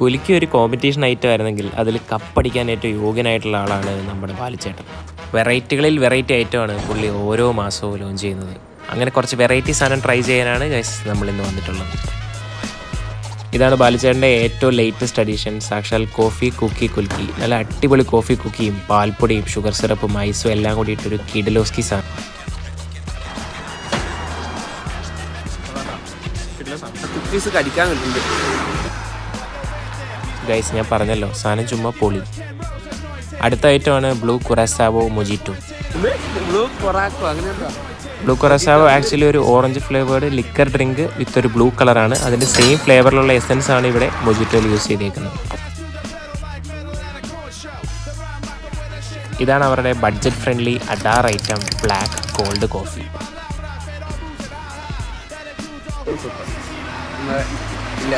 കുലുക്കി ഒരു competition item ആയിരുന്നെങ്കിൽ അതിൽ കപ്പടിക്കാൻ ഏറ്റവും യോഗ്യനായിട്ടുള്ള ആളാണ് നമ്മുടെ ബാലിച്ചേട്ടൻ. വെറൈറ്റികളിൽ വെറൈറ്റി ഐറ്റമാണ് പുള്ളി ഓരോ മാസവും ലോഞ്ച് ചെയ്യുന്നത്. അങ്ങനെ കുറച്ച് വെറൈറ്റി സാധനം ട്രൈ ചെയ്യാനാണ് ഗൈസ് നമ്മളിന്ന് വന്നിട്ടുള്ളത്. ഇതാണ് ബാലിച്ചേട്ടൻ്റെ ഏറ്റവും ലേറ്റസ്റ്റ് അഡീഷൻ, സാക്ഷാൽ കോഫി കുക്കി കുൽക്കി. നല്ല അടിപൊളി കോഫി കുക്കിയും പാൽപ്പൊടിയും ഷുഗർ സിറപ്പും ഐസും എല്ലാം കൂടി ഇട്ടൊരു കിഡിലോസ്കി സാധനം. ഗൈസ് ഞാൻ പറഞ്ഞല്ലോ, സാധനം ചുമ്മാ പൊളി. അടുത്ത ഐറ്റമാണ് ബ്ലൂ കുറാസാവോ മൊജിറ്റോ. ബ്ലൂ കുറാസാവോ ആക്ച്വലി ഒരു ഓറഞ്ച് ഫ്ലേവേർഡ് ലിക്കർ ഡ്രിങ്ക് വിത്ത് ഒരു ബ്ലൂ കളറാണ്. അതിൻ്റെ സെയിം ഫ്ലേവറിലുള്ള എസൻസ് ആണ് ഇവിടെ മൊജിറ്റോയിൽ യൂസ് ചെയ്തേക്കുന്നത്. ഇതാണ് അവരുടെ ബഡ്ജറ്റ് ഫ്രണ്ട്ലി അഡാർ ഐറ്റം ബ്ലാക്ക് കോൾഡ് കോഫി. ഇല്ല